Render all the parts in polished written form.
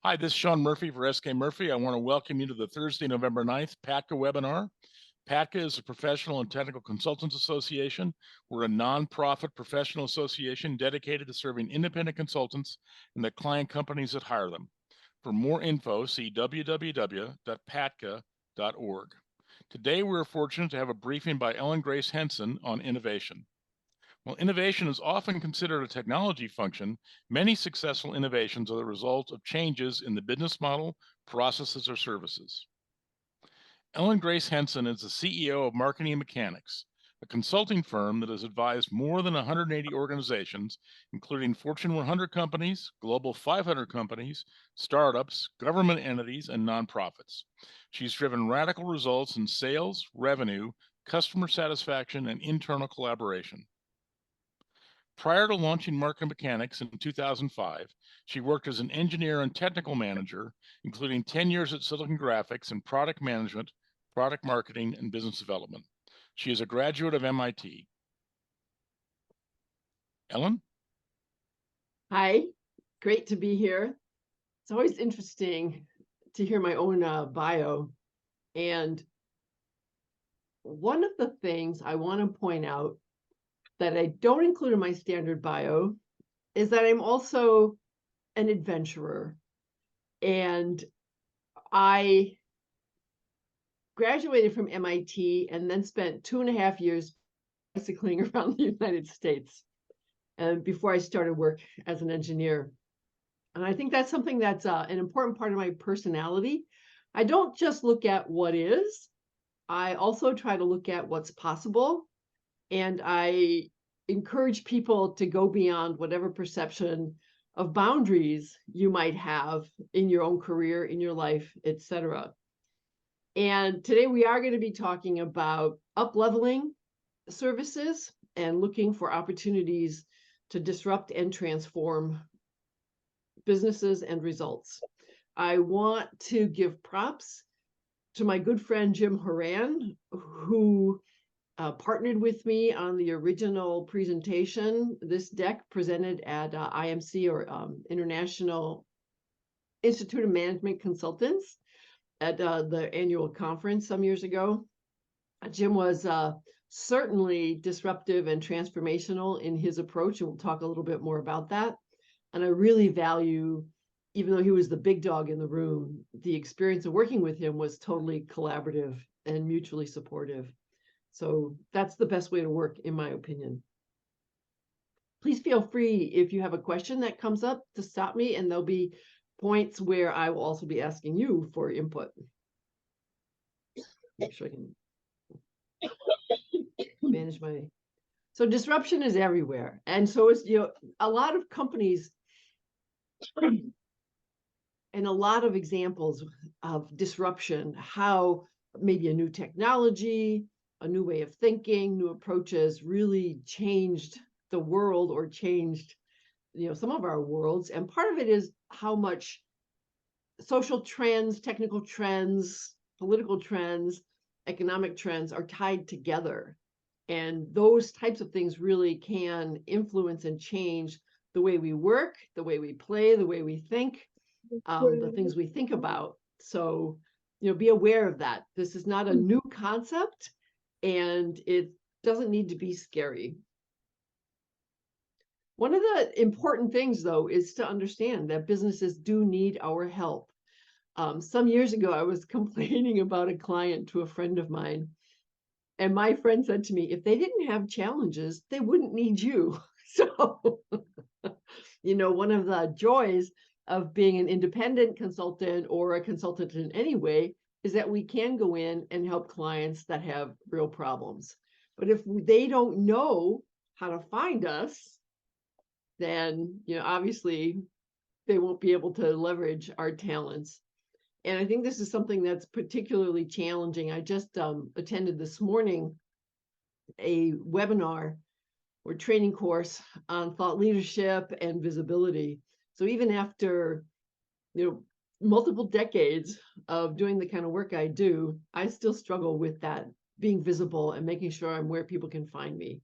Hi, this is Sean Murphy for SK Murphy. I want to welcome you to the Thursday, November 9th PATCA webinar. PATCA is a Professional and Technical Consultants Association. We're a nonprofit professional association dedicated to serving independent consultants and the client companies that hire them. For more info, see www.patca.org. Today, we're fortunate to have a briefing by Grace Henson on innovation. While innovation is often considered a technology function, many successful innovations are the result of changes in the business model, processes, or services. Grace Henson is the CEO of Marketing Mechanics, a consulting firm that has advised more than 180 organizations, including Fortune 100 companies, Global 500 companies, startups, government entities, and nonprofits. She's driven radical results in sales, revenue, customer satisfaction, and internal collaboration. Prior to launching Marketing Mechanics in 2005, she worked as an engineer and technical manager, including 10 years at Silicon Graphics in product management, product marketing, and business development. She is a graduate of MIT. Ellen? Hi, great to be here. It's always interesting to hear my own bio. And one of the things I want to point out that I don't include in my standard bio is that I'm also an adventurer. And I graduated from MIT and then spent 2.5 years bicycling around the United States before I started work as an engineer. And I think that's something that's an important part of my personality. I don't just look at what is, I also try to look at what's possible. And I encourage people to go beyond whatever perception of boundaries you might have in your own career, in your life, etc. And today we are going to be talking about up-leveling services and looking for opportunities to disrupt and transform businesses and results. I want to give props to my good friend Jim Horan, who partnered with me on the original presentation. This deck presented at IMC, or International Institute of Management Consultants, at the annual conference some years ago. Jim was certainly disruptive and transformational in his approach, and we'll talk a little bit more about that. And I really value, even though he was the big dog in the room, the experience of working with him was totally collaborative and mutually supportive. So that's the best way to work, in my opinion. Please feel free, if you have a question that comes up, to stop me, and there'll be points where I will also be asking you for input. Make sure I can manage my... So disruption is everywhere. And so is, a lot of companies and a lot of examples of disruption, how maybe a new technology, a new way of thinking, new approaches really changed the world, or changed, some of our worlds. And part of it is how much social trends, technical trends, political trends, economic trends are tied together. And those types of things really can influence and change the way we work, the way we play, the way we think, the things we think about. So, be aware of that. This is not a new concept, and it doesn't need to be scary. One of the important things, though, is to understand that businesses do need our help. Some years ago, I was complaining about a client to a friend of mine, and my friend said to me, if they didn't have challenges, they wouldn't need you. So, one of the joys of being an independent consultant, or a consultant in any way, is that we can go in and help clients that have real problems. But if they don't know how to find us, then, obviously they won't be able to leverage our talents. And I think this is something that's particularly challenging. I just attended this morning a webinar or training course on thought leadership and visibility. So even after, multiple decades of doing the kind of work I do, I still struggle with that, being visible and making sure I'm where people can find me.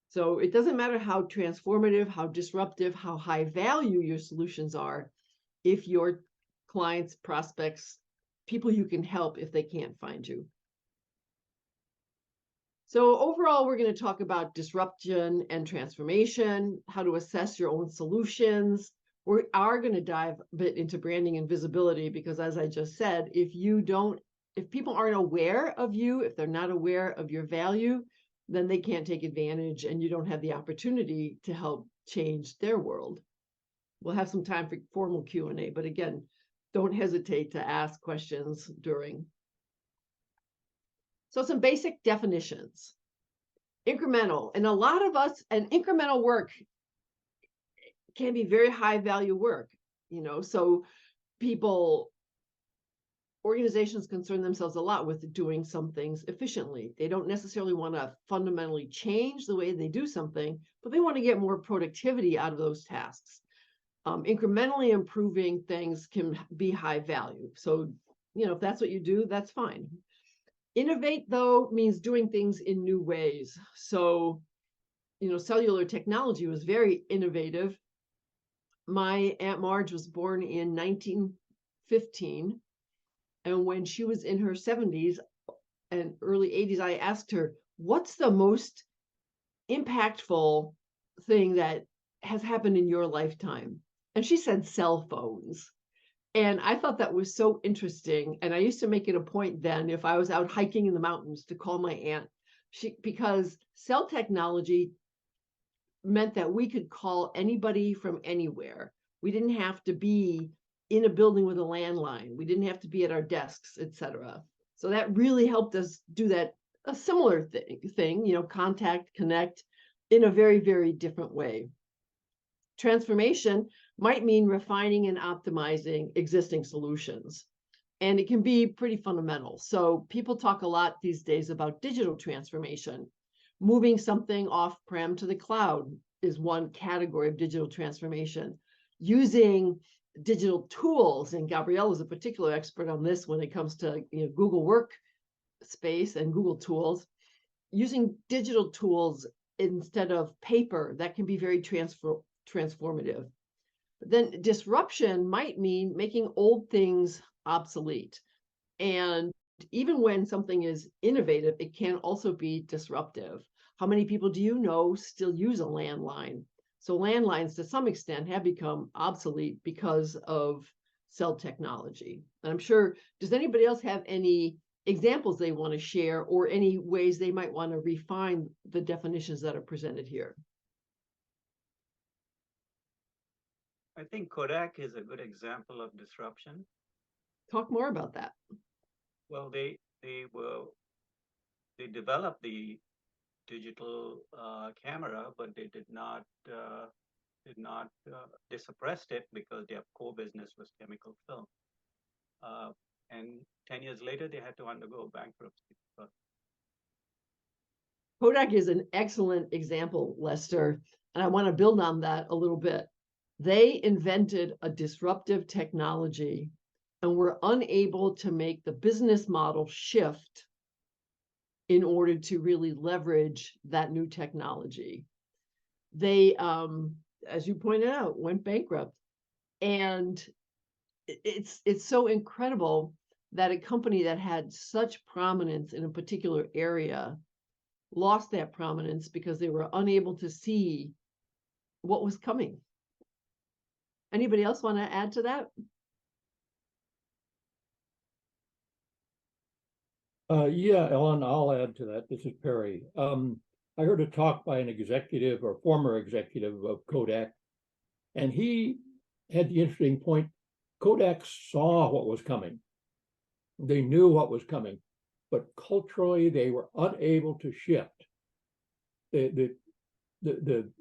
So it doesn't matter how transformative, how disruptive, how high value your solutions are. if your clients, prospects, people you can help if they can't find you. So overall, we're going to talk about disruption and transformation, how to assess your own solutions. We are going to dive a bit into branding and visibility, because as I just said, if people aren't aware of you, if they're not aware of your value, then they can't take advantage and you don't have the opportunity to help change their world. We'll have some time for formal Q&A, but again, don't hesitate to ask questions during. So some basic definitions. Incremental, and a lot of us, and incremental work can be very high value work, so organizations concern themselves a lot with doing some things efficiently. They don't necessarily want to fundamentally change the way they do something, but they want to get more productivity out of those tasks. Incrementally improving things can be high value. So, if that's what you do, that's fine. Innovate, though, means doing things in new ways. So, cellular technology was very innovative. My Aunt Marge was born in 1915. And when she was in her 70s and early 80s, I asked her, what's the most impactful thing that has happened in your lifetime? And she said cell phones. And I thought that was so interesting. And I used to make it a point then, if I was out hiking in the mountains, to call my aunt, because cell technology meant that we could call anybody from anywhere. We didn't have to be in a building with a landline. We didn't have to be at our desks, etc. So that really helped us do a similar thing, contact, connect in a very, very different way. Transformation might mean refining and optimizing existing solutions. And it can be pretty fundamental. So people talk a lot these days about digital transformation. Moving something off-prem to the cloud is one category of digital transformation. Using digital tools, and Gabriella is a particular expert on this when it comes to Google Workspace and Google Tools. Using digital tools instead of paper, that can be very transformative. But then disruption might mean making old things obsolete. And even when something is innovative, it can also be disruptive. How many people do you know still use a landline? So landlines, to some extent, have become obsolete because of cell technology. And I'm sure, does anybody else have any examples they want to share, or any ways they might want to refine the definitions that are presented here? I think Kodak is a good example of disruption. Talk more about that. Well, they developed the digital camera, but they they suppressed it because their core business was chemical film. And 10 years later, they had to undergo bankruptcy. Kodak is an excellent example, Lester, and I want to build on that a little bit. They invented a disruptive technology and were unable to make the business model shift in order to really leverage that new technology. They, as you pointed out, went bankrupt. And it's so incredible that a company that had such prominence in a particular area lost that prominence because they were unable to see what was coming. Anybody else want to add to that? Yeah, Ellen, I'll add to that. This is Perry. I heard a talk by an executive or former executive of Kodak, and he had the interesting point. Kodak saw what was coming. They knew what was coming, but culturally they were unable to shift. The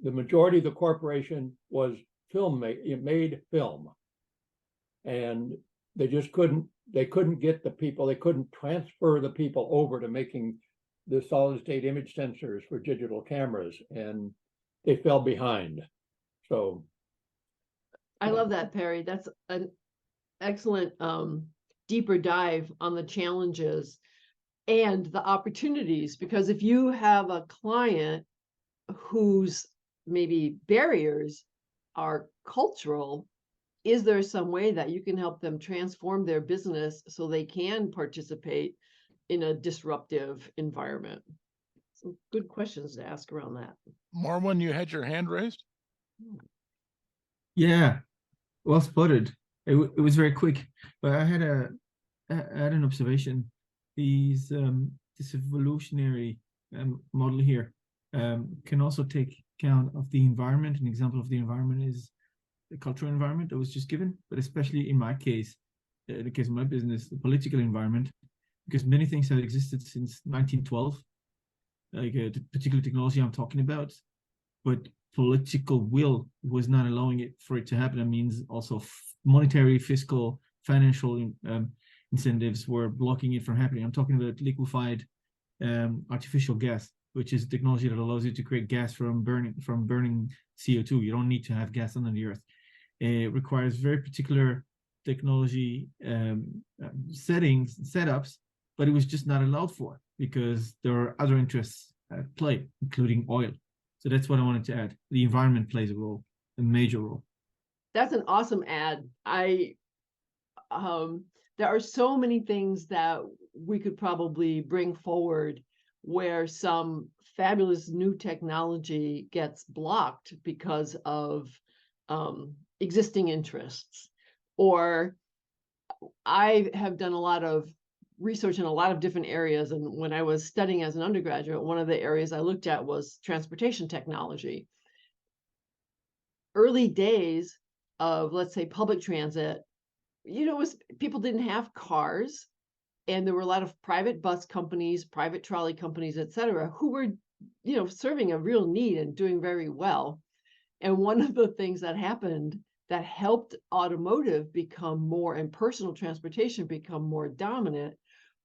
majority of the corporation was it made film, and they just couldn't get the people, they couldn't transfer the people over to making the solid state image sensors for digital cameras, and they fell behind. So I love that, Perry. That's an excellent deeper dive on the challenges and the opportunities, because if you have a client whose maybe barriers are cultural, is there some way that you can help them transform their business so they can participate in a disruptive environment? Some good questions to ask around that. Marwan, you had your hand raised? Yeah, well spotted. It was very quick, but I had an observation. This evolutionary model here can also take account of the environment. An example of the environment is the cultural environment that was just given, but especially in my case, in the case of my business, the political environment, because many things have existed since 1912, like the particular technology I'm talking about, but political will was not allowing it for it to happen. That means also monetary, fiscal, financial incentives were blocking it from happening. I'm talking about liquefied artificial gas, which is a technology that allows you to create gas from burning CO2. You don't need to have gas under the earth. It requires very particular technology setups, but it was just not allowed for because there are other interests at play, including oil. So that's what I wanted to add. The environment plays a role, a major role. That's an awesome ad. There are so many things that we could probably bring forward where some fabulous new technology gets blocked because of existing interests. Or I have done a lot of research in a lot of different areas. And when I was studying as an undergraduate, one of the areas I looked at was transportation technology. Early days of, let's say, public transit, people didn't have cars, and there were a lot of private bus companies, private trolley companies, et cetera, who were, serving a real need and doing very well. And one of the things that happened that helped automotive become more, and personal transportation become more dominant,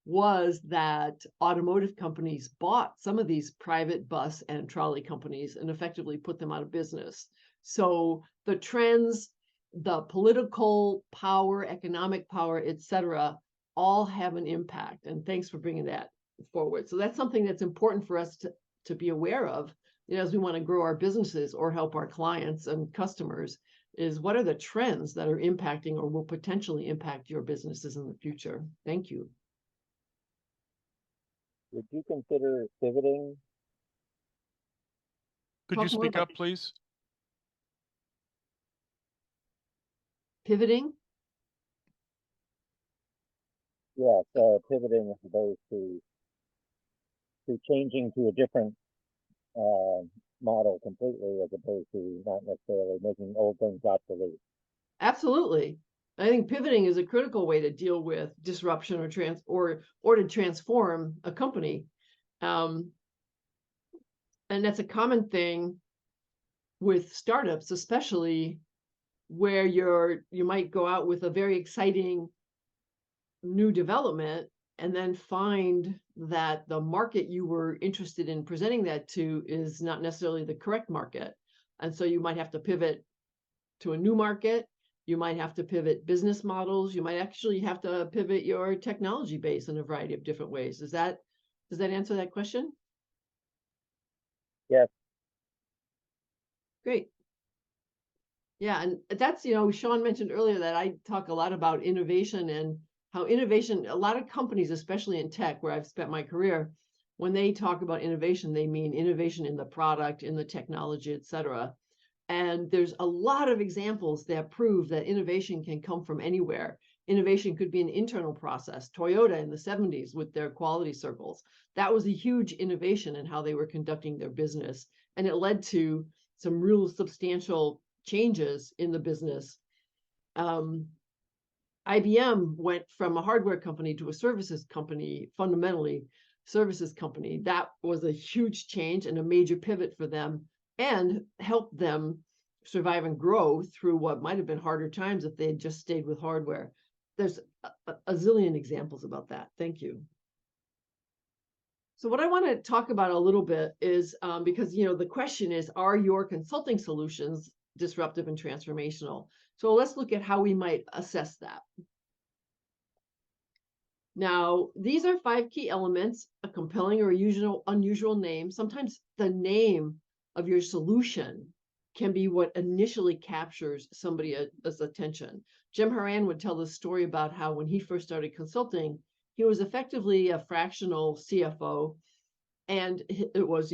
was that automotive companies bought some of these private bus and trolley companies and effectively put them out of business. So the trends, the political power, economic power, et cetera, all have an impact. And thanks for bringing that forward. So that's something that's important for us to be aware of, as we want to grow our businesses or help our clients and customers, is what are the trends that are impacting or will potentially impact your businesses in the future? Thank you. Would you consider pivoting? Could you speak up, please? Pivoting? Yes, pivoting as opposed to changing to a different model completely, as opposed to not necessarily making old things obsolete. Absolutely. I think pivoting is a critical way to deal with disruption or to transform a company. And that's a common thing with startups, especially where you might go out with a very exciting new development and then find that the market you were interested in presenting that to is not necessarily the correct market. And so you might have to pivot to a new market. You might have to pivot business models. You might actually have to pivot your technology base in a variety of different ways. Does that answer that question? Yes. Great. Yeah, and that's, Sean mentioned earlier that I talk a lot about innovation and how innovation, a lot of companies, especially in tech, where I've spent my career, when they talk about innovation, they mean innovation in the product, in the technology, et cetera. And there's a lot of examples that prove that innovation can come from anywhere. Innovation could be an internal process. Toyota in the 70s with their quality circles, that was a huge innovation in how they were conducting their business. And it led to some real substantial changes in the business. IBM went from a hardware company to a services company, fundamentally services company. That was a huge change and a major pivot for them, and helped them survive and grow through what might have been harder times if they had just stayed with hardware. There's a zillion examples about that. Thank you. So what I want to talk about a little bit is, because, the question is, are your consulting solutions disruptive and transformational? So let's look at how we might assess that. Now, these are 5 key elements: a compelling or unusual name. Sometimes the name of your solution can be what initially captures somebody's attention. Jim Horan would tell this story about how when he first started consulting, he was effectively a fractional CFO, and it was,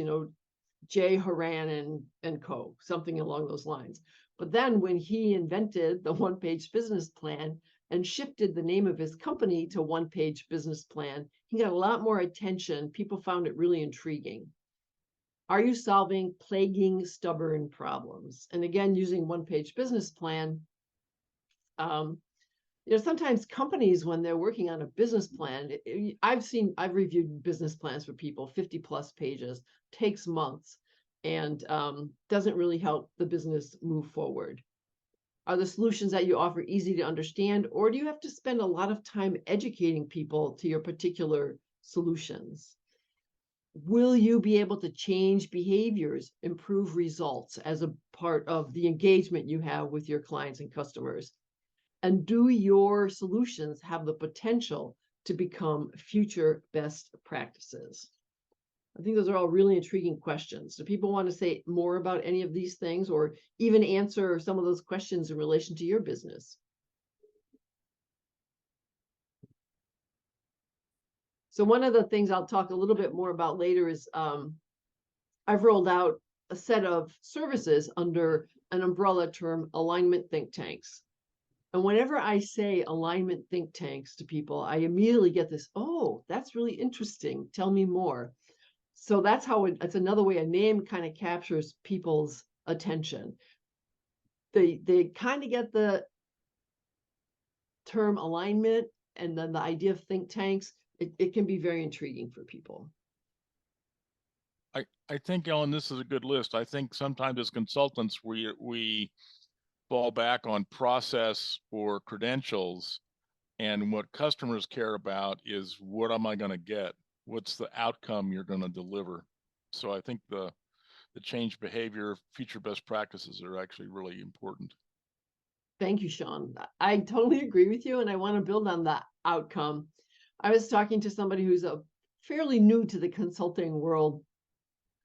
Jay Horan and co, something along those lines. But then when he invented the one-page business plan and shifted the name of his company to one-page business plan, he got a lot more attention. People found it really intriguing. Are you solving plaguing, stubborn problems? And again, using one-page business plan, sometimes companies, when they're working on a business plan, I've reviewed business plans for people, 50+ pages, takes months, and doesn't really help the business move forward. Are the solutions that you offer easy to understand, or do you have to spend a lot of time educating people to your particular solutions? Will you be able to change behaviors, improve results as a part of the engagement you have with your clients and customers? And do your solutions have the potential to become future best practices? I think those are all really intriguing questions. Do people want to say more about any of these things, or even answer some of those questions in relation to your business? So one of the things I'll talk a little bit more about later is I've rolled out a set of services under an umbrella term, alignment think tanks. And whenever I say alignment think tanks to people, I immediately get this, oh, that's really interesting. Tell me more. So that's how it's another way a name kind of captures people's attention. They kind of get the term alignment, and then the idea of think tanks, it can be very intriguing for people. I think, Ellen, this is a good list. I think sometimes as consultants, we fall back on process or credentials, and what customers care about is, what am I going to get? What's the outcome you're going to deliver? So I think the change behavior, future best practices are actually really important. Thank you, Sean. I totally agree with you, and I want to build on that outcome. I was talking to somebody who's fairly new to the consulting world,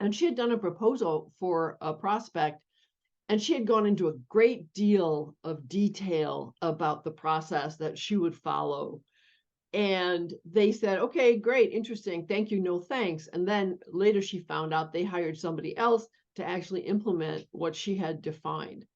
and she had done a proposal for a prospect, and she had gone into a great deal of detail about the process that she would follow. And they said, okay, great, interesting, thank you, no thanks. And then later she found out they hired somebody else to actually implement what she had defined.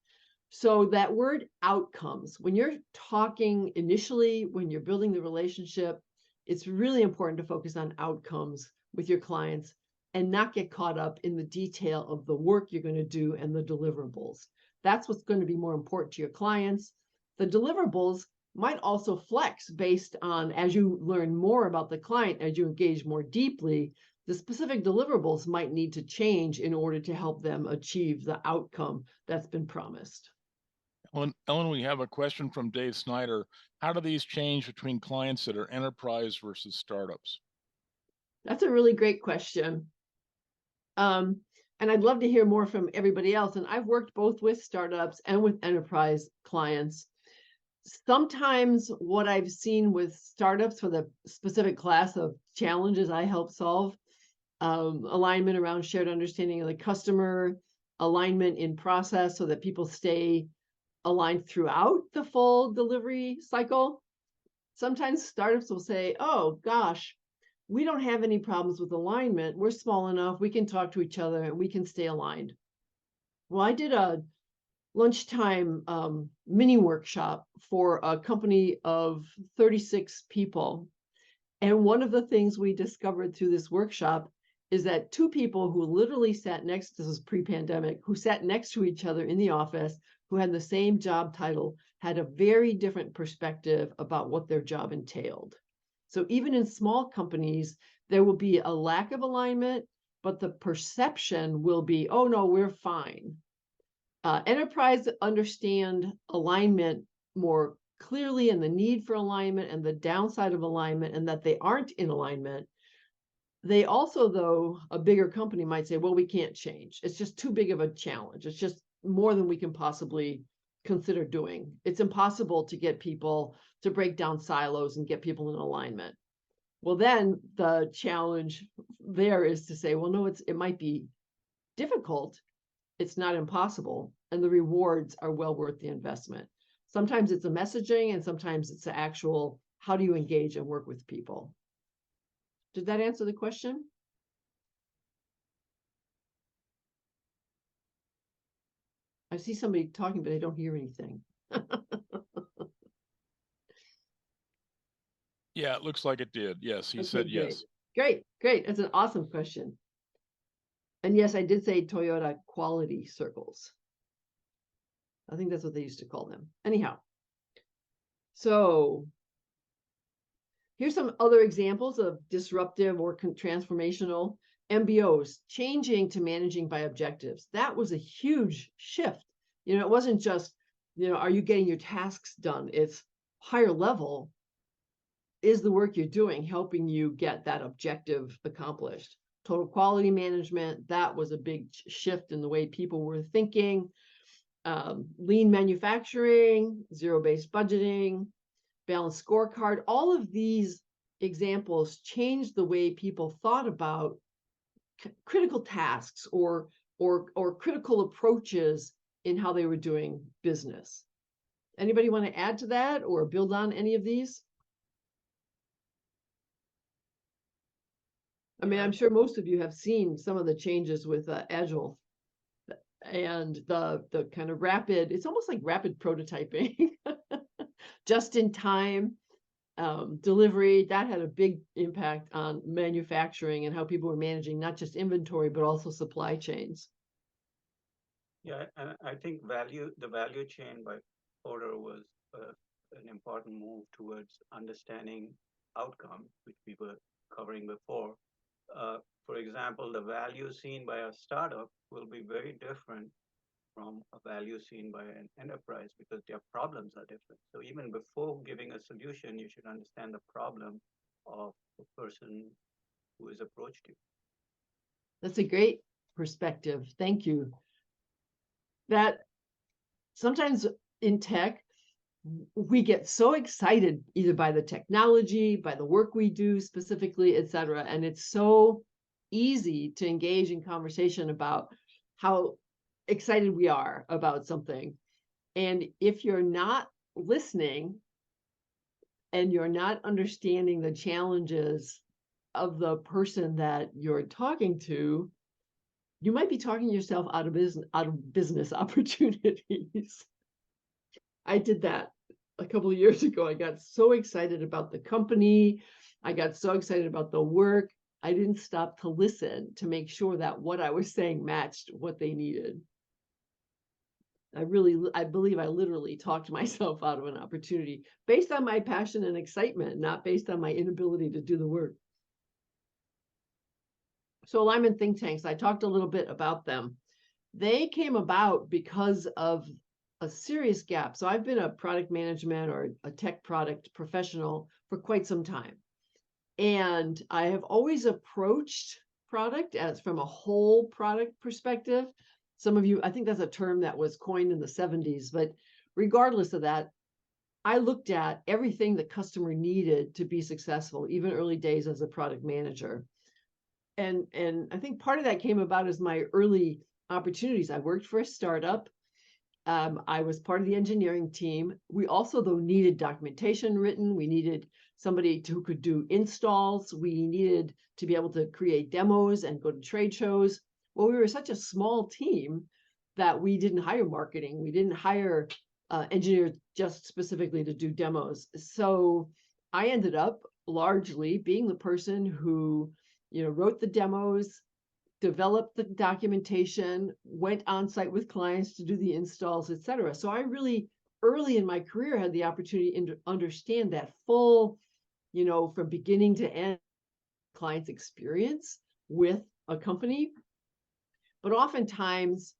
So that word outcomes, when you're talking initially, when you're building the relationship, it's really important to focus on outcomes with your clients and not get caught up in the detail of the work you're going to do and the deliverables. That's what's going to be more important to your clients. The deliverables might also flex based on, as you learn more about the client, as you engage more deeply, the specific deliverables might need to change in order to help them achieve the outcome that's been promised. Ellen, we have a question from Dave Snyder. How do these change between clients that are enterprise versus startups? That's a really great question. And I'd love to hear more from everybody else. And I've worked both with startups and with enterprise clients. Sometimes what I've seen with startups for the specific class of challenges I help solve, alignment around shared understanding of the customer, alignment in process so that people stay aligned throughout the full delivery cycle. Sometimes startups will say, oh gosh, we don't have any problems with alignment. We're small enough, we can talk to each other and we can stay aligned. Well, I did a lunchtime mini workshop for a company of 36 people. And one of the things we discovered through this workshop is that two people who literally sat next, this was pre-pandemic, who sat next to each other in the office, who had the same job title, had a very different perspective about what their job entailed. So even in small companies, there will be a lack of alignment, but the perception will be, oh no, we're fine. Enterprise understand alignment more clearly, and the need for alignment and the downside of alignment, and that they aren't in alignment. They also, though, a bigger company might say, well, we can't change. It's just too big of a challenge. It's just more than we can possibly consider doing. It's impossible to get people to break down silos and get people in alignment. Well, then the challenge there is to say, well, no, it might be difficult, it's not impossible, and the rewards are well worth the investment. Sometimes it's a messaging, and sometimes it's the actual, how do you engage and work with people? Did that answer the question? I see somebody talking, but I don't hear anything. Yeah, it looks like it did. Yes, he Okay, said great. yes. Great. That's an awesome question. And yes, I did say Toyota quality circles. I think that's what they used to call them. Anyhow, so here's some other examples of disruptive or transformational MBOs, changing to managing by objectives. That was a huge shift. You know, it wasn't just, you know, are you getting your tasks done? It's higher level. Is the work you're doing helping you get that objective accomplished? Total quality management, that was a big shift in the way people were thinking. Lean manufacturing, zero-based budgeting, balanced scorecard, all of these examples changed the way people thought about critical tasks or critical approaches in how they were doing business. Anybody want to add to that or build on any of these? I mean, I'm sure most of you have seen some of the changes with Agile and the kind of rapid, it's almost like rapid prototyping, just in time delivery. That had a big impact on manufacturing and how people were managing not just inventory, but also supply chains. Yeah, and I think the value chain by Porter was an important move towards understanding outcome, which we were covering before. For example, the value seen by a startup will be very different from a value seen by an enterprise because their problems are different. So even before giving a solution, you should understand the problem of the person who is approached you. That's a great perspective. Thank you. That sometimes in tech, we get so excited either by the technology, by the work we do specifically, et cetera. And it's so easy to engage in conversation about how excited we are about something. And if you're not listening and you're not understanding the challenges of the person that you're talking to, you might be talking yourself out of business opportunities. I did that a couple of years ago. I got so excited about the company. I got so excited about the work. I didn't stop to listen to make sure that what I was saying matched what they needed. I believe I literally talked myself out of an opportunity based on my passion and excitement, not based on my inability to do the work. So alignment think tanks, I talked a little bit about them. They came about because of a serious gap. So I've been a product management or a tech product professional for quite some time. And I have always approached product as from a whole product perspective. Some of you, I think that's a term that was coined in the 70s, but regardless of that, I looked at everything the customer needed to be successful, even early days as a product manager. And I think part of that came about as my early opportunities. I worked for a startup. I was part of the engineering team. We also, though, needed documentation written. We needed somebody who could do installs. We needed to be able to create demos and go to trade shows. Well, we were such a small team that we didn't hire marketing. We didn't hire engineers just specifically to do demos. So I ended up largely being the person who, wrote the demos, developed the documentation, went on site with clients to do the installs, et cetera. So I really early in my career had the opportunity to understand that full, from beginning to end client's experience with a company. But oftentimes,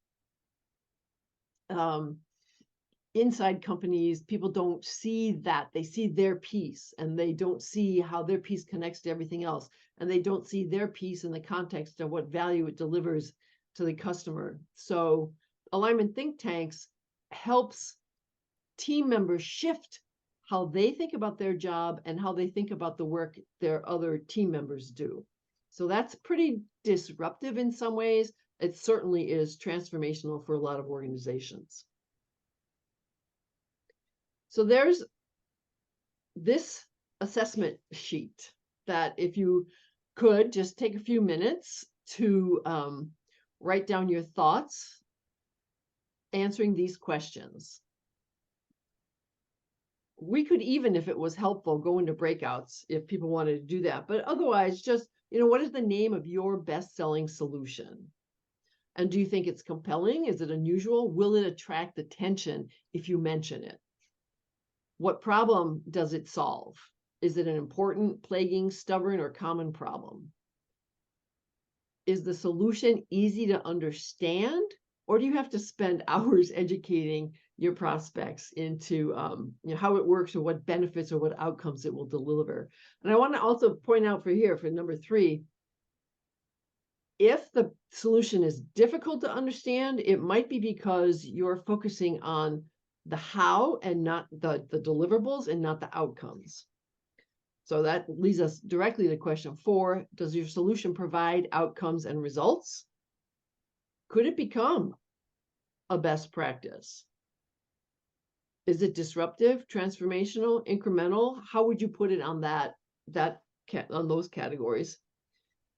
inside companies, people don't see that. They see their piece and they don't see how their piece connects to everything else. And they don't see their piece in the context of what value it delivers to the customer. So alignment think tanks helps team members shift how they think about their job and how they think about the work their other team members do. So that's pretty disruptive in some ways. it certainly is transformational for a lot of organizations. So there's this assessment sheet that if you could just take a few minutes to write down your thoughts answering these questions. We could even, if it was helpful, go into breakouts if people wanted to do that. But otherwise, just, what is the name of your best-selling solution? And do you think it's compelling? Is it unusual? Will it attract attention if you mention it? What problem does it solve? Is it an important, plaguing, stubborn, or common problem? Is the solution easy to understand? Or do you have to spend hours educating your prospects into how it works or what benefits or what outcomes it will deliver? And I want to also point out for number 3, if the solution is difficult to understand, it might be because you're focusing on the how and not the deliverables and not the outcomes. So that leads us directly to question 4. Does your solution provide outcomes and results? Could it become a best practice? Is it disruptive, transformational, incremental? How would you put it on on those categories?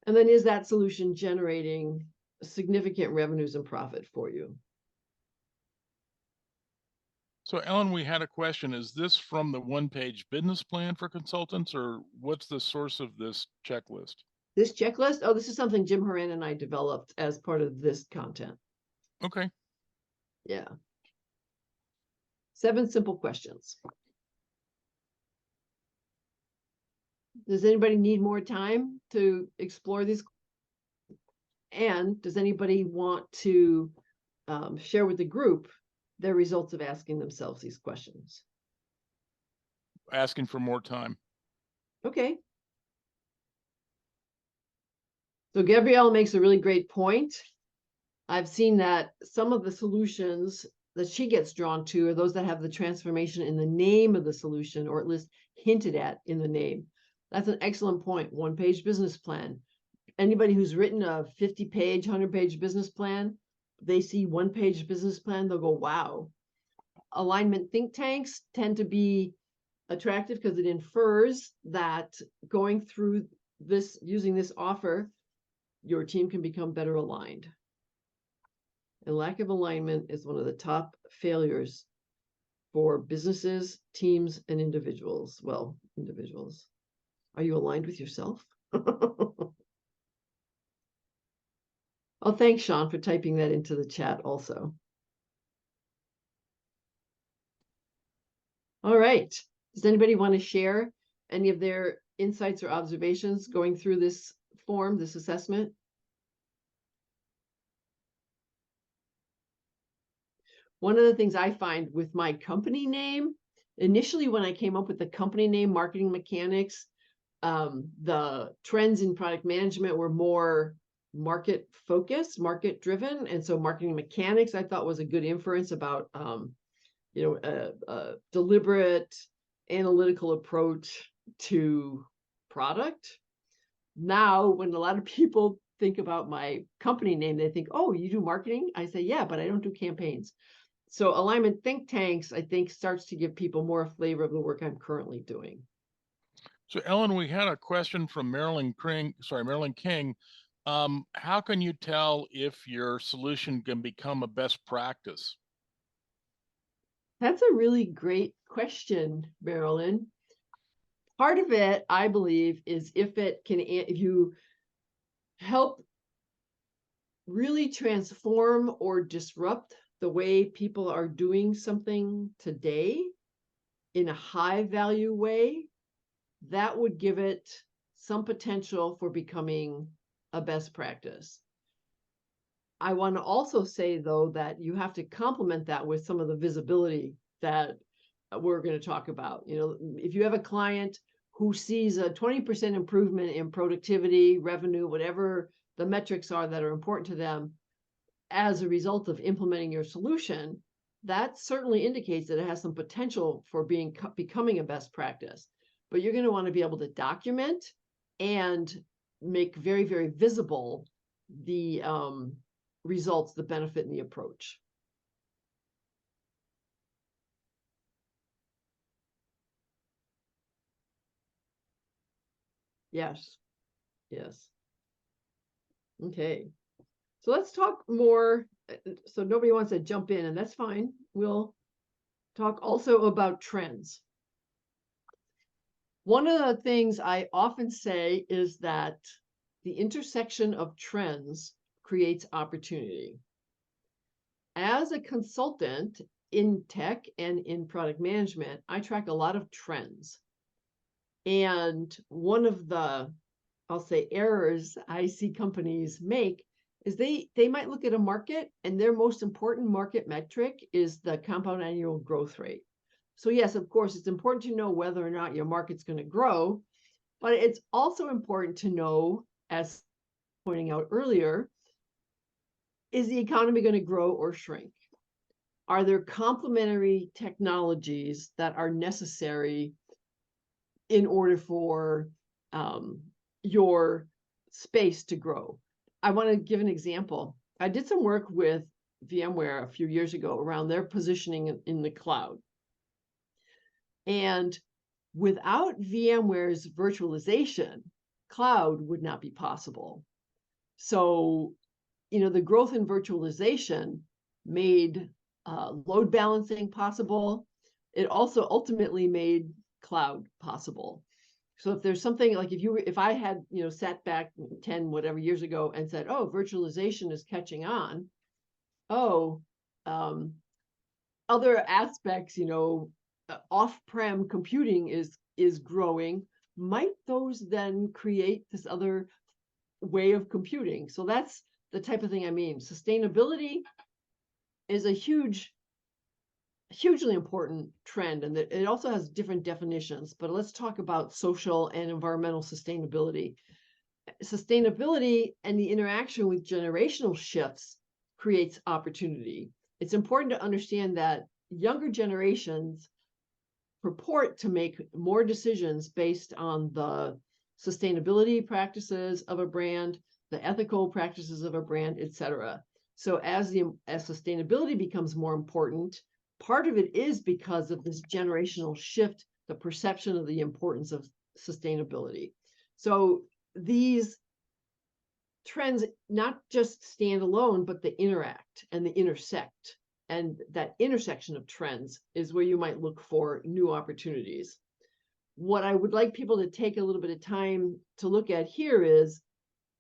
And then is that solution generating significant revenues and profit for you? So Ellen, we had a question. Is this from the one-page business plan for consultants, or what's the source of this checklist? This checklist? Oh, this is something Jim Horan and I developed as part of this content. Okay. Yeah. 7 simple questions. Does anybody need more time to explore these? And does anybody want to share with the group their results of asking themselves these questions? Asking for more time. Okay. So Gabrielle makes a really great point. I've seen that some of the solutions that she gets drawn to are those that have the transformation in the name of the solution, or at least hinted at in the name. That's an excellent point. One-page business plan. Anybody who's written a 50-page, 100-page business plan, they see one-page business plan, they'll go, wow. Alignment think tanks tend to be attractive because it infers that going through this, using this offer, your team can become better aligned. And lack of alignment is one of the top failures for businesses, teams, and individuals. Well, individuals. Are you aligned with yourself? Oh, thanks, Sean, for typing that into the chat also. All right. Does anybody want to share any of their insights or observations going through this form, this assessment? One of the things I find with my company name, initially when I came up with the company name, Marketing Mechanics, the trends in product management were more market focused, market driven. And so Marketing Mechanics, I thought, was a good inference about, a deliberate analytical approach to product. Now, when a lot of people think about my company name, they think, oh, you do marketing? I say, yeah, but I don't do campaigns. So alignment think tanks, I think, starts to give people more flavor of the work I'm currently doing. So Ellen, we had a question from Marilyn King. How can you tell if your solution can become a best practice? That's a really great question, Marilyn. Part of it, I believe, is if you help really transform or disrupt the way people are doing something today in a high value way, that would give it some potential for becoming a best practice. I want to also say, though, that you have to complement that with some of the visibility that we're going to talk about. If you have a client who sees a 20% improvement in productivity, revenue, whatever the metrics are that are important to them as a result of implementing your solution, that certainly indicates that it has some potential for becoming a best practice. But you're going to want to be able to document and make very, very visible the results, the benefit, and the approach. Yes, yes. Okay, so let's talk more. So nobody wants to jump in, and that's fine. We'll talk also about trends. One of the things I often say is that the intersection of trends creates opportunity. As a consultant in tech and in product management, I track a lot of trends. And one of the, I'll say, errors I see companies make is they might look at a market and their most important market metric is the compound annual growth rate. So yes, of course, it's important to know whether or not your market's going to grow, but it's also important to know, as pointing out earlier, is the economy going to grow or shrink? Are there complementary technologies that are necessary in order for your space to grow? I want to give an example. I did some work with VMware a few years ago around their positioning in the cloud. And without VMware's virtualization, cloud would not be possible. So, the growth in virtualization made load balancing possible. It also ultimately made cloud possible. So if there's something like if I had, sat back 10 whatever years ago and said, oh, virtualization is catching on. Oh, other aspects, off-prem computing is growing. Might those then create this other way of computing? So that's the type of thing I mean. Sustainability is a hugely important trend, and it also has different definitions, but let's talk about social and environmental sustainability. Sustainability and the interaction with generational shifts creates opportunity. It's important to understand that younger generations purport to make more decisions based on the sustainability practices of a brand, the ethical practices of a brand, etc. So as sustainability becomes more important, part of it is because of this generational shift, the perception of the importance of sustainability. So these trends not just stand alone, but they interact and they intersect. And that intersection of trends is where you might look for new opportunities. What I would like people to take a little bit of time to look at here is,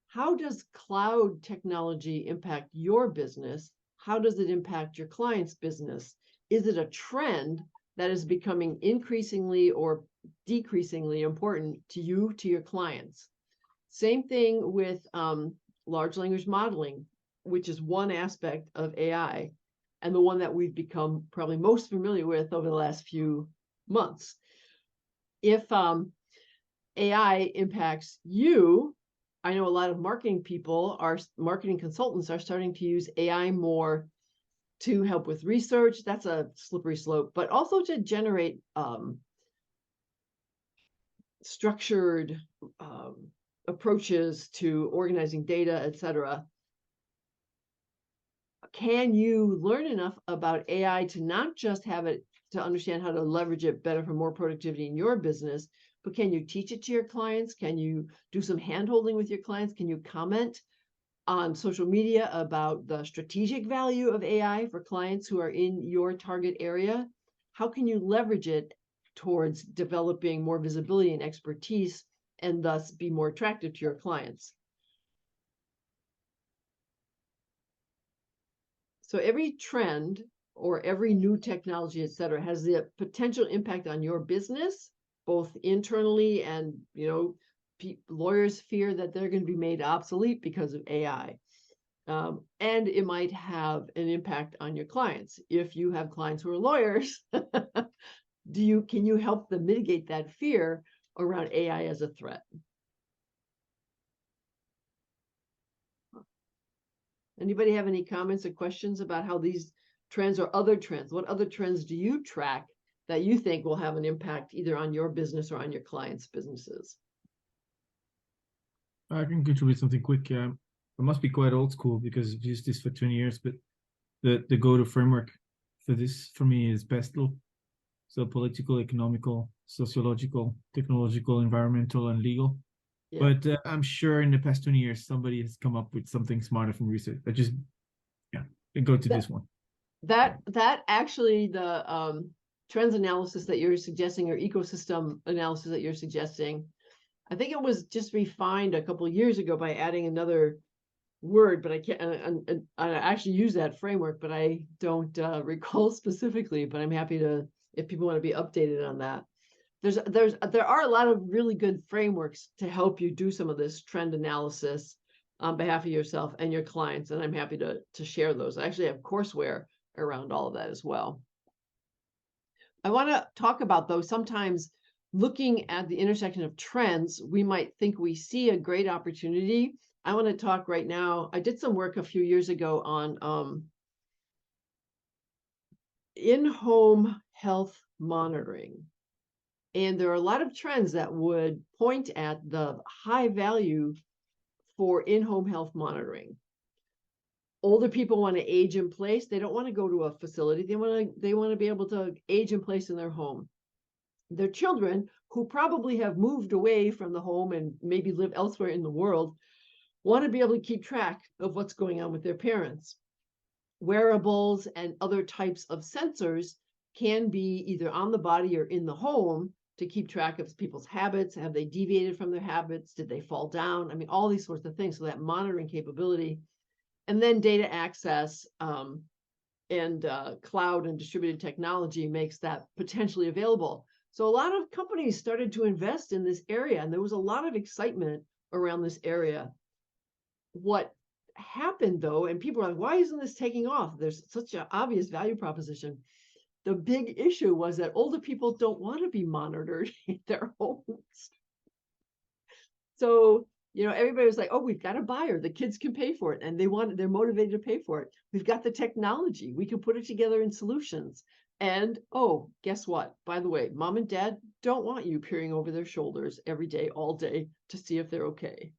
how does cloud technology impact your business? How does it impact your client's business? Is it a trend that is becoming increasingly or decreasingly important to you, to your clients? Same thing with large language modeling, which is one aspect of AI, and the one that we've become probably most familiar with over the last few months. If AI impacts you, I know a lot of marketing consultants are starting to use AI more to help with research. That's a slippery slope, but also to generate structured approaches to organizing data, etc. Can you learn enough about AI to not just have it to understand how to leverage it better for more productivity in your business, but can you teach it to your clients? Can you do some hand-holding with your clients? Can you comment on social media about the strategic value of AI for clients who are in your target area? How can you leverage it towards developing more visibility and expertise and thus be more attractive to your clients? So every trend or every new technology, et cetera, has the potential impact on your business, both internally and, lawyers fear that they're going to be made obsolete because of AI. And it might have an impact on your clients. If you have clients who are lawyers, can you help them mitigate that fear around AI as a threat? Anybody have any comments or questions about how these trends or other trends, what other trends do you track that you think will have an impact either on your business or on your clients' businesses? I can contribute something quick. I must be quite old school because I've used this for 20 years, but the go-to framework for this for me is PESTLE. So political, economical, sociological, technological, environmental, and legal. Yeah. But I'm sure in the past 20 years, somebody has come up with something smarter from research. I just, yeah, go to this one. That actually, the trends analysis that you're suggesting, or ecosystem analysis that you're suggesting, I think it was just refined a couple of years ago by adding another word, but I can't. I actually use that framework, but I don't recall specifically. But I'm happy to, if people want to be updated on that. There are a lot of really good frameworks to help you do some of this trend analysis on behalf of yourself and your clients, and I'm happy to share those. I actually have courseware around all of that as well. I want to talk about, though, sometimes looking at the intersection of trends, we might think we see a great opportunity. I want to talk right now. I did some work a few years ago on in-home health monitoring. And there are a lot of trends that would point at the high value for in-home health monitoring. Older people want to age in place. They don't want to go to a facility. They want to be able to age in place in their home. Their children, who probably have moved away from the home and maybe live elsewhere in the world, want to be able to keep track of what's going on with their parents. Wearables and other types of sensors can be either on the body or in the home to keep track of people's habits. Have they deviated from their habits? Did they fall down? I mean, all these sorts of things. So that monitoring capability. And then data access and cloud and distributed technology makes that potentially available. So a lot of companies started to invest in this area, and there was a lot of excitement around this area. What happened, though, and people are like, why isn't this taking off? There's such an obvious value proposition. The big issue was that older people don't want to be monitored in their homes. So, everybody was like, oh, we've got a buyer. The kids can pay for it, and they're motivated to pay for it. We've got the technology. We can put it together in solutions. And, oh, guess what? By the way, mom and dad don't want you peering over their shoulders every day, all day, to see if they're okay.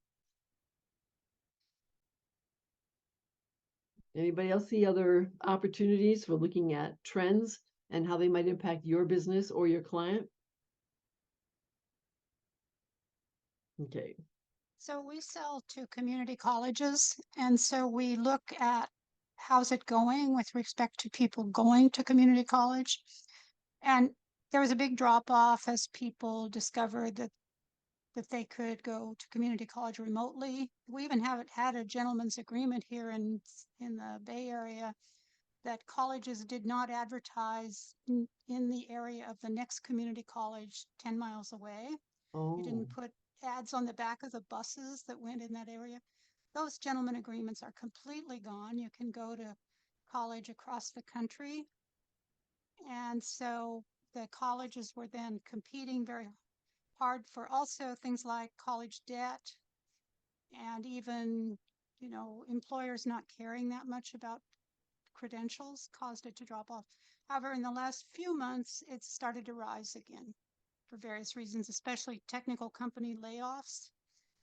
Anybody else see other opportunities for looking at trends and how they might impact your business or your client? Okay. So we sell to community colleges, and so we look at how's it going with respect to people going to community college. And there was a big drop off as people discovered that they could go to community college remotely. We even haven't had a gentleman's agreement here in the Bay Area that colleges did not advertise in the area of the next community college 10 miles away. Oh. You didn't put ads on the back of the buses that went in that area. Those gentlemen agreements are completely gone. You can go to college across the country. And so the colleges were then competing very hard for also things like college debt, and even, employers not caring that much about credentials caused it to drop off. However, in the last few months, it's started to rise again for various reasons, especially technical company layoffs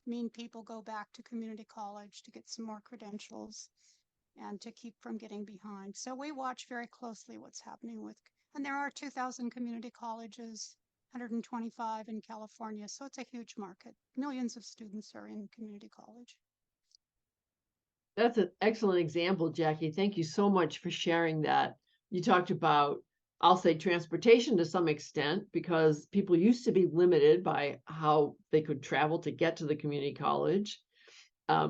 mean people go back to community college to get some more credentials and to keep from getting behind. So we watch very closely what's happening and there are 2,000 community colleges, 125 in California. So it's a huge market. Millions of students are in community college. That's an excellent example, Jackie. Thank you so much for sharing that. You talked about, I'll say, transportation to some extent, because people used to be limited by how they could travel to get to the community college.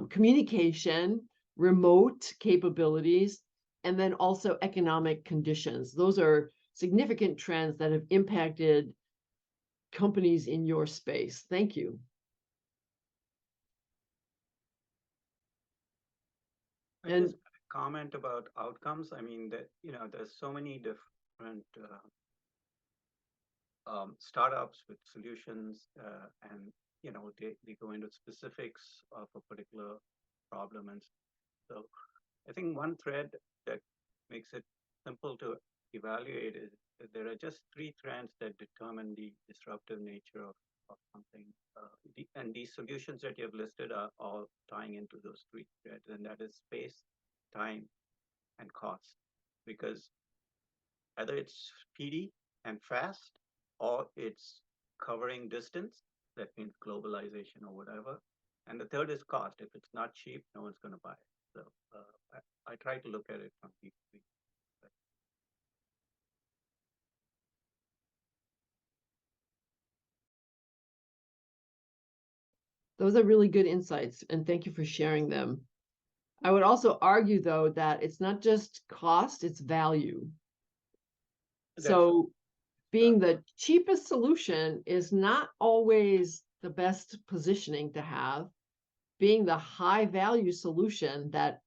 Communication, remote capabilities, and then also economic conditions. Those are significant trends that have impacted companies in your space. Thank you. And just comment about outcomes. I mean, that there's so many different startups with solutions, and they go into specifics of a particular problem. And so I think one thread that makes it simple to evaluate is that there are just 3 trends that determine the disruptive nature of something. And these solutions that you have listed are all tying into those three threads, and that is space, time, and cost. Because either it's speedy and fast, or it's covering distance, that means globalization or whatever. And the third is cost. If it's not cheap, no one's going to buy it. So I try to look at it from these three. Those are really good insights, and thank you for sharing them. I would also argue, though, that it's not just cost, it's value. So being the cheapest solution is not always the best positioning to have. Being the high value solution that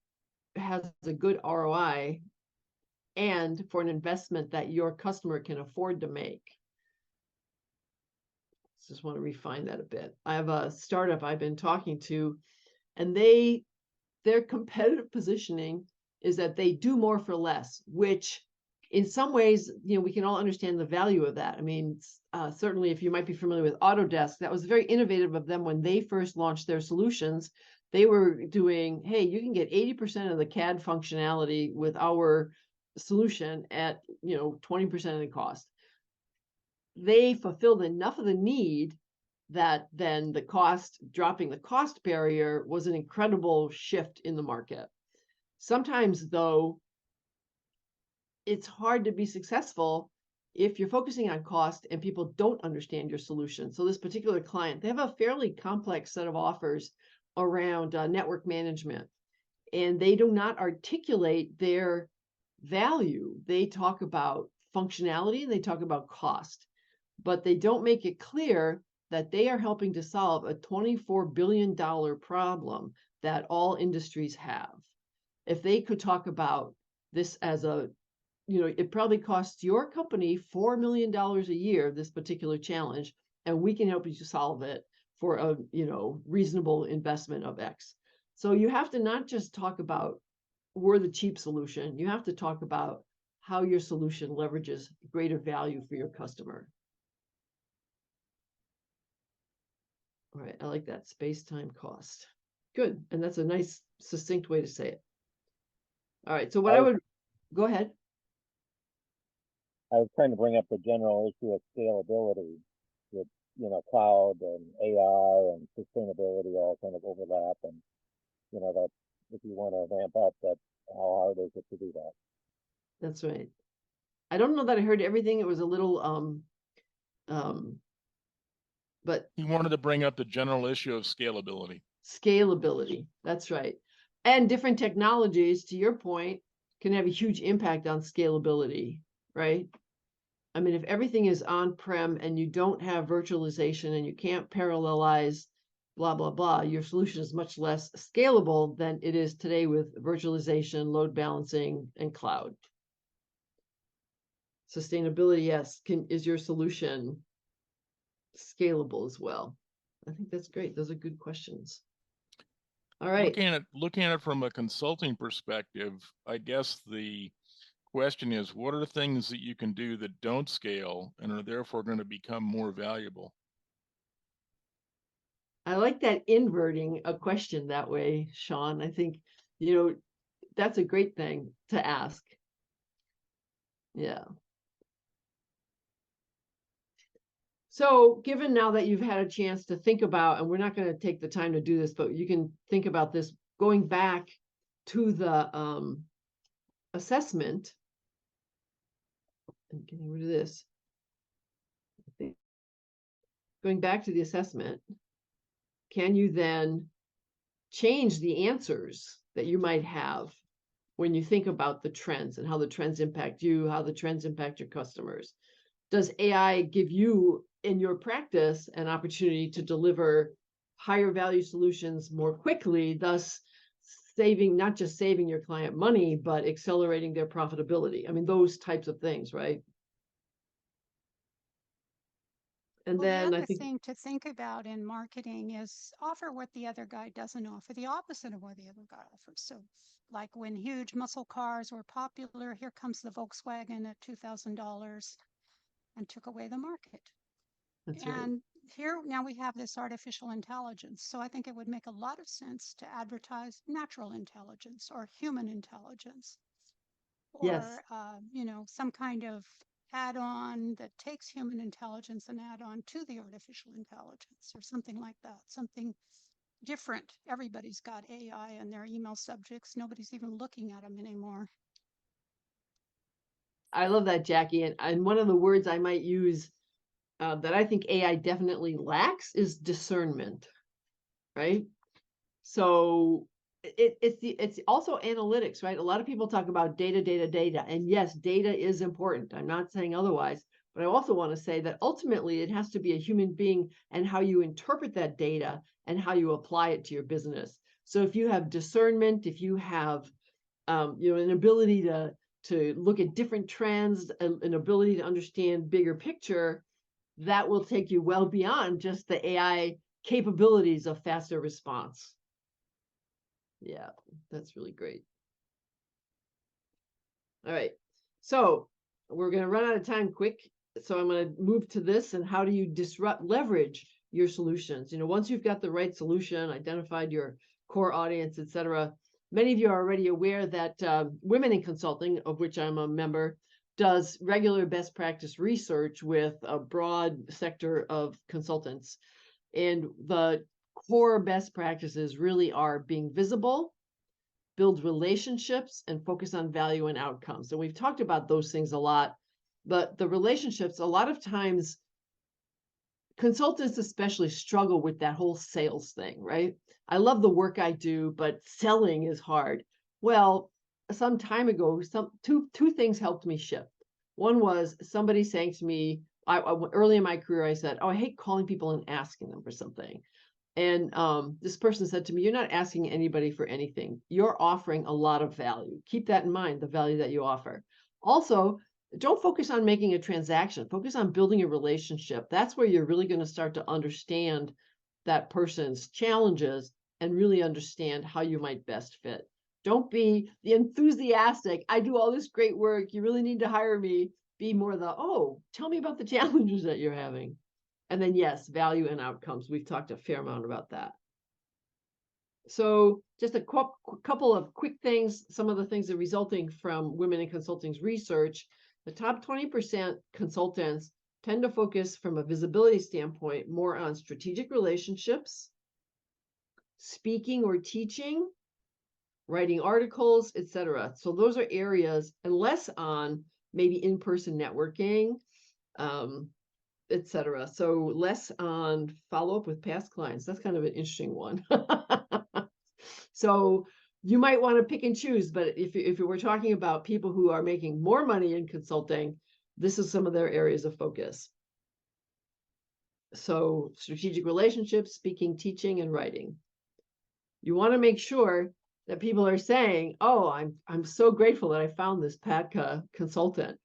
has a good ROI and for an investment that your customer can afford to make. Just want to refine that a bit. I have a startup I've been talking to, and their competitive positioning is that they do more for less, which in some ways, we can all understand the value of that. I mean, certainly if you might be familiar with Autodesk, that was very innovative of them when they first launched their solutions. They were doing, hey, you can get 80% of the CAD functionality with our solution at 20% of the cost. They fulfilled enough of the need that then dropping the cost barrier was an incredible shift in the market. Sometimes, though, it's hard to be successful if you're focusing on cost and people don't understand your solution. So this particular client, they have a fairly complex set of offers around network management, and they do not articulate their value. They talk about functionality and they talk about cost, but they don't make it clear that they are helping to solve a $24 billion problem that all industries have. If they could talk about this as it probably costs your company $4 million a year, this particular challenge, and we can help you solve it for a reasonable investment of X. So you have to not just talk about we're the cheap solution. You have to talk about how your solution leverages greater value for your customer. All right, I like that, space, time, cost. Good, and that's a nice, succinct way to say it. All right, so go ahead. I was trying to bring up the general issue of scalability with, cloud and AI and sustainability all kind of overlap, and, that if you want to ramp up, that how hard is it to do that? That's right. I don't know that I heard everything. It was a little, but He wanted to bring up the general issue of scalability. Scalability, that's right. And different technologies, to your point, can have a huge impact on scalability, right? I mean, if everything is on-prem and you don't have virtualization and you can't parallelize, blah, blah, blah, your solution is much less scalable than it is today with virtualization, load balancing, and cloud. Sustainability, yes. Is your solution scalable as well? I think that's great. Those are good questions. All right. Looking at it from a consulting perspective, I guess the question is, what are the things that you can do that don't scale and are therefore going to become more valuable? I like that, inverting a question that way, Sean. I think, that's a great thing to ask. Yeah. So given now that you've had a chance to think about, and we're not going to take the time to do this, but you can think about this going back to the assessment. I'm getting rid of this. Going back to the assessment, can you then change the answers that you might have when you think about the trends and how the trends impact you, how the trends impact your customers? Does AI give you, in your practice, an opportunity to deliver higher value solutions more quickly, thus not just saving your client money, but accelerating their profitability? I mean, those types of things, right? And then the I other think thing to think about in marketing is offer what the other guy doesn't offer, the opposite of what the other guy offers. So like when huge muscle cars were popular, here comes the Volkswagen at $2,000 and took away the market. that's right. And here now we have this artificial intelligence. So I think it would make a lot of sense to advertise natural intelligence or human intelligence, Yes. or some kind of add-on that takes human intelligence and add on to the artificial intelligence or something like that, something different. Everybody's got AI in their email subjects. Nobody's even looking at them anymore. I love that, Jackie. And one of the words I might use that I think AI definitely lacks is discernment, right? So it's also analytics, right? A lot of people talk about data, and yes, data is important. I'm not saying otherwise, but I also want to say that ultimately it has to be a human being and how you interpret that data and how you apply it to your business. So if you have discernment, if you have an ability to look at different trends, an ability to understand bigger picture, that will take you well beyond just the AI capabilities of faster response. Yeah, that's really great. All right, so we're going to run out of time quick. So I'm going to move to this, and how do you leverage your solutions? Once you've got the right solution, identified your core audience, etc. Many of you are already aware that Women in Consulting, of which I'm a member, does regular best practice research with a broad sector of consultants. And the core best practices really are being visible, build relationships, and focus on value and outcomes. And we've talked about those things a lot, but the relationships, a lot of times, consultants especially struggle with that whole sales thing, right? I love the work I do, but selling is hard. Well, some time ago, two things helped me shift. One was somebody saying to me, early in my career, I said, "Oh, I hate calling people and asking them for something." And this person said to me, "You're not asking anybody for anything. You're offering a lot of value. Keep that in mind, the value that you offer. Also, don't focus on making a transaction. Focus on building a relationship. That's where you're really going to start to understand that person's challenges and really understand how you might best fit. Don't be the enthusiastic, I do all this great work, you really need to hire me." Be more the, "Oh, tell me about the challenges that you're having." And then, yes, value and outcomes. We've talked a fair amount about that. So just a couple of quick things, some of the things that are resulting from Women in Consulting's research. The top 20% consultants tend to focus from a visibility standpoint more on strategic relationships, speaking or teaching, writing articles, etc. So those are areas, and less on maybe in-person networking, etc. So less on follow-up with past clients. That's kind of an interesting one. So you might want to pick and choose, but if we're talking about people who are making more money in consulting, this is some of their areas of focus. So strategic relationships, speaking, teaching, and writing. You want to make sure that people are saying, "Oh, I'm so grateful that I found this PATCA consultant."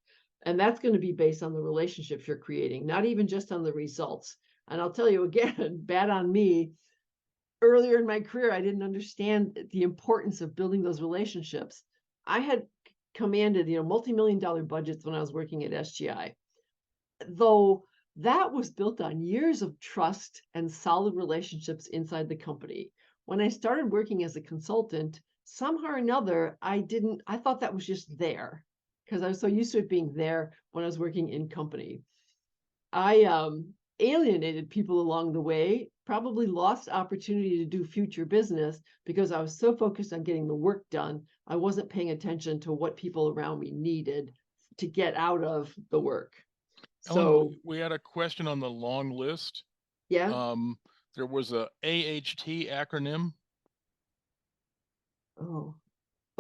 And that's going to be based on the relationships you're creating, not even just on the results. And I'll tell you again, bad on me. Earlier in my career, I didn't understand the importance of building those relationships. I had commanded, multi-million-dollar budgets when I was working at SGI, though that was built on years of trust and solid relationships inside the company. When I started working as a consultant, somehow or another, I thought that was just there because I was so used to it being there when I was working in company. I alienated people along the way, probably lost opportunity to do future business because I was so focused on getting the work done. I wasn't paying attention to what people around me needed to get out of the work. Ellen, So we had a question on the long list. yeah. There was a AHT acronym. Oh,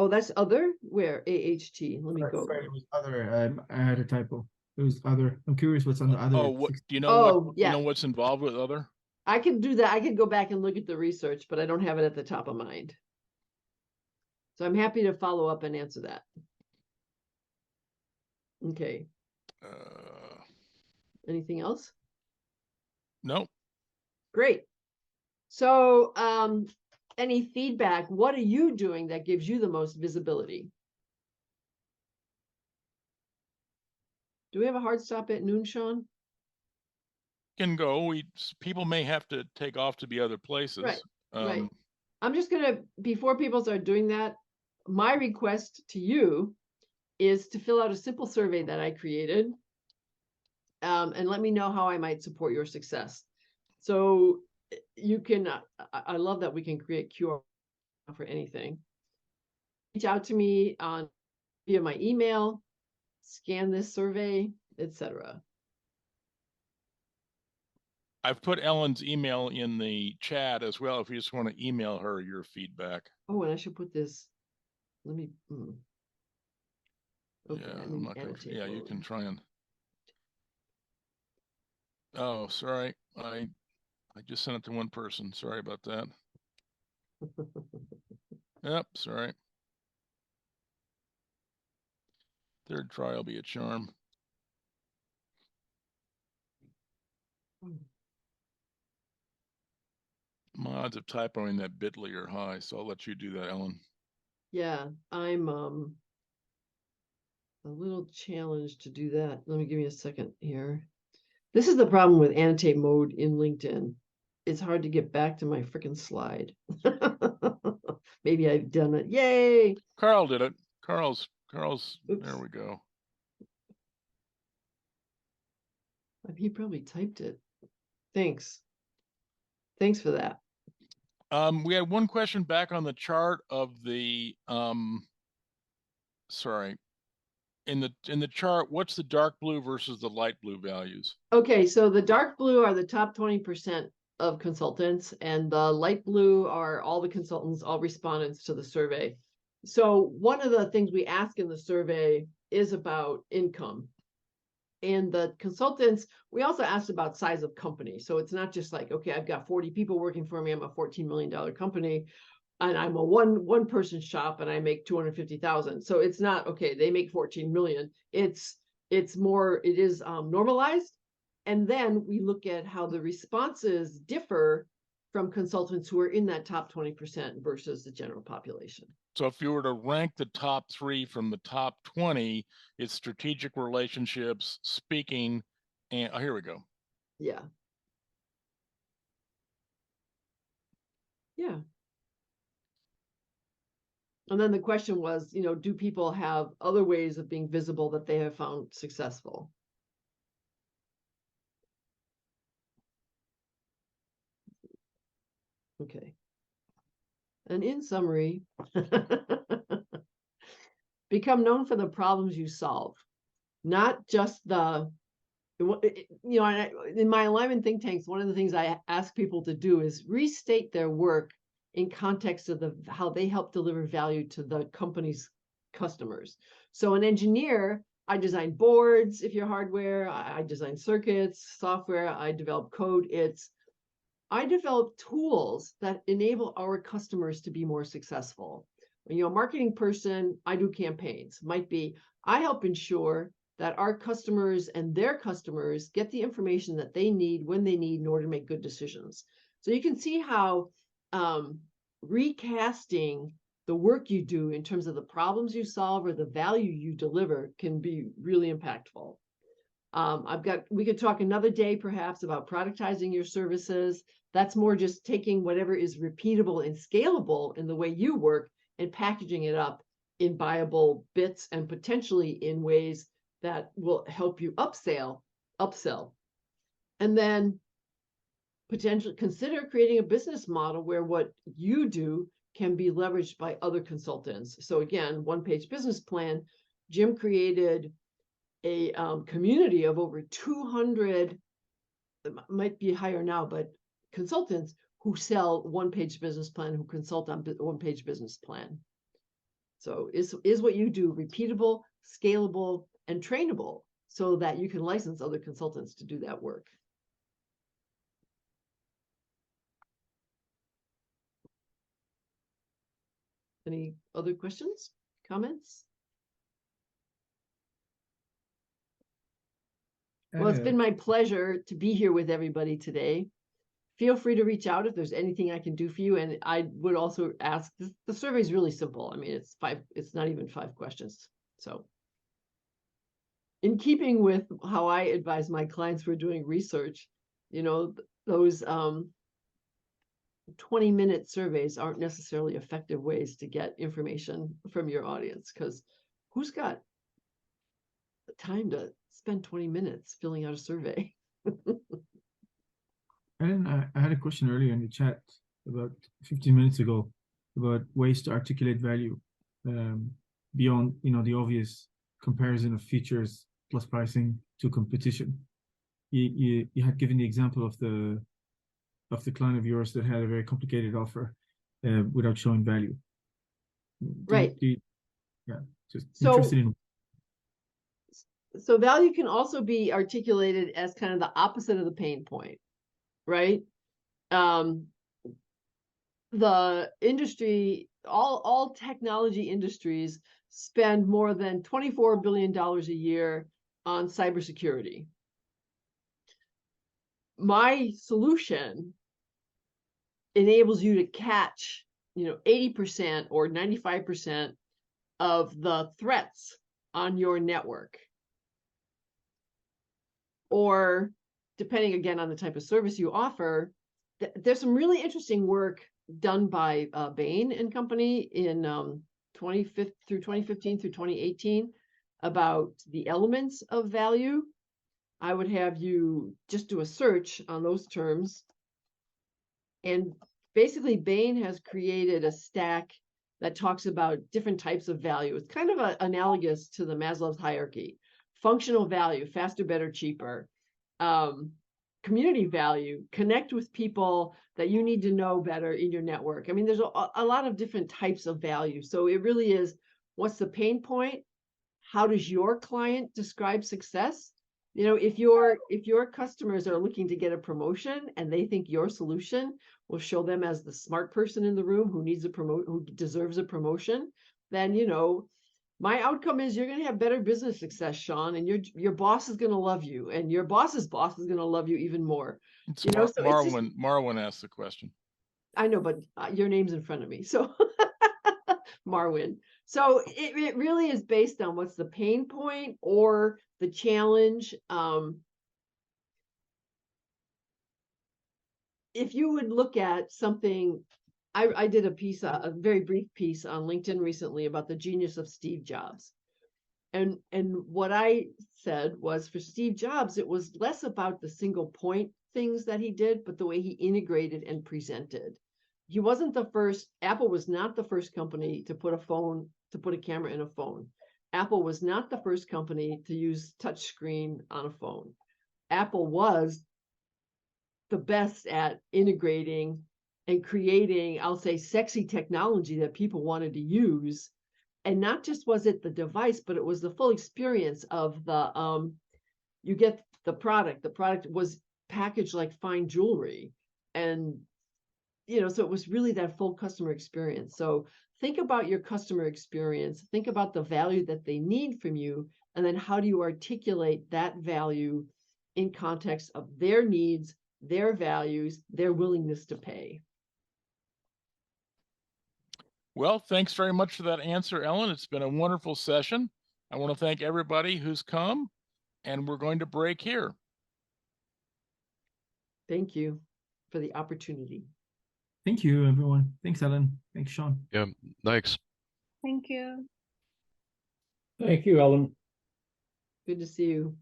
that's other? Where? AHT. Let me go. Sorry, it was other. I had a typo. It was other. I'm curious what's on the other. Oh, what do you know? Oh, yeah. You know what's involved with other? I can do that. I can go back and look at the research, but I don't have it at the top of mind. So I'm happy to follow up and answer that. Okay. Anything else? No. Great. So any feedback? What are you doing that gives you the most visibility? Do we have a hard stop at noon, Sean? can go. People may have to take off to be other places. Right, right. Um, I'm just gonna, before people start doing that, my request to you is to fill out a simple survey that I created. And let me know how I might support your success. So you can, I love that we can create QR for anything. Reach out to me on via my email, scan this survey, etc. I've put Ellen's email in the chat as well, if you just want to email her your feedback. Oh, and I should put this, let me, okay, Yeah, I'm I'm in not gonna, annotate yeah, you mode. can try and. Oh, sorry. I just sent it to one person. Sorry about that. Yep, sorry. Third try will be a charm. My odds of typoing that bit.ly are high, so I'll let you do that, Ellen. Yeah, I'm a little challenged to do that. Let me give me a second here. This is the problem with annotate mode in LinkedIn. It's hard to get back to my freaking slide. Maybe I've done it. Yay! Carl did it. Carl's, Oops. there we go. He probably typed it. Thanks. Thanks for that. We had one question back on the chart of the, sorry. In the chart, what's the dark blue versus the light blue values? Okay, so the dark blue are the top 20% of consultants, and the light blue are all the consultants, all respondents to the survey. So one of the things we ask in the survey is about income. And the consultants, we also asked about size of company. So it's not just like, okay, I've got 40 people working for me, I'm a $14 million company, and I'm a one person shop and I make 250,000. So it's not, okay, they make 14 million. It's more, it is normalized. And then we look at how the responses differ from consultants who are in that top 20% versus the general population. So if you were to rank the top 3 from the top 20, it's strategic relationships, speaking, and oh, here we go. Yeah. Yeah. And then the question was, do people have other ways of being visible that they have found successful? Okay. And in summary, become known for the problems you solve, not just in my alignment think tanks, one of the things I ask people to do is restate their work in context of how they help deliver value to the company's customers. So an engineer, I design boards, if you're hardware, I design circuits, software, I develop code. I develop tools that enable our customers to be more successful. When you're a marketing person, I do campaigns. Might be, I help ensure that our customers and their customers get the information that they need when they need in order to make good decisions. So you can see how recasting the work you do in terms of the problems you solve or the value you deliver can be really impactful. We could talk another day perhaps about productizing your services. That's more just taking whatever is repeatable and scalable in the way you work and packaging it up in buyable bits and potentially in ways that will help you upsell. And then potentially consider creating a business model where what you do can be leveraged by other consultants. So again, one-page business plan. Jim created a community of over 200, it might be higher now, but consultants who sell one-page business plan, who consult on one-page business plan. So is what you do repeatable, scalable, and trainable so that you can license other consultants to do that work? Any other questions, comments? Well, it's been my pleasure to be here with everybody today. Feel free to reach out if there's anything I can do for you. And I would also ask, the survey is really simple. I mean, it's not even 5 questions. So in keeping with how I advise my clients who are doing research, You know, those 20-minute surveys aren't necessarily effective ways to get information from your audience, because who's got the time to spend 20 minutes filling out a survey? And I had a question earlier in the chat about 15 minutes ago about ways to articulate value beyond, the obvious comparison of features plus pricing to competition. You had given the example of the client of yours that had a very complicated offer without showing value. Right. Just So, interested in. So value can also be articulated as kind of the opposite of the pain point, right? The industry, all technology industries spend more than $24 billion a year on cybersecurity. My solution enables you to catch, 80% or 95% of the threats on your network. Or depending again on the type of service you offer, there's some really interesting work done by Bain and Company in 2015 through 2018 about the elements of value. I would have you just do a search on those terms. And basically, Bain has created a stack that talks about different types of value. It's kind of analogous to the Maslow's hierarchy. Functional value, faster, better, cheaper. Community value, connect with people that you need to know better in your network. I mean, there's a lot of different types of value. So it really is, what's the pain point? How does your client describe success? If your customers are looking to get a promotion and they think your solution will show them as the smart person in the room who needs who deserves a promotion, then my outcome is you're going to have better business success, Sean, and your boss is going to love you, and your boss's boss is going to love you even more. It's So it's just, Marwin asked the question. I know, but your name's in front of me, so Marwin. So it really is based on what's the pain point or the challenge. If you would look at something, I did a piece, a very brief piece on LinkedIn recently about the genius of Steve Jobs. And what I said was, for Steve Jobs, it was less about the single point things that he did, but the way he integrated and presented. He wasn't the first. Apple was not the first company to put a camera in a phone. Apple was not the first company to use touchscreen on a phone. Apple was the best at integrating and creating, I'll say, sexy technology that people wanted to use. And not just was it the device, but it was the full experience of the, you get the product. The product was packaged like fine jewelry. And, so it was really that full customer experience. So think about your customer experience, think about the value that they need from you, and then how do you articulate that value in context of their needs, their values, their willingness to pay. Well, thanks very much for that answer, Ellen. It's been a wonderful session. I want to thank everybody who's come, and we're going to break here. Thank you for the opportunity. Thank you, everyone. Thanks, Ellen. Thanks, Sean. Yeah, thanks. Thank you. Thank you, Ellen. Good to see you.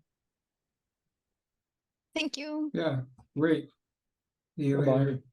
Thank you. Yeah, great. See you Bye-bye. later.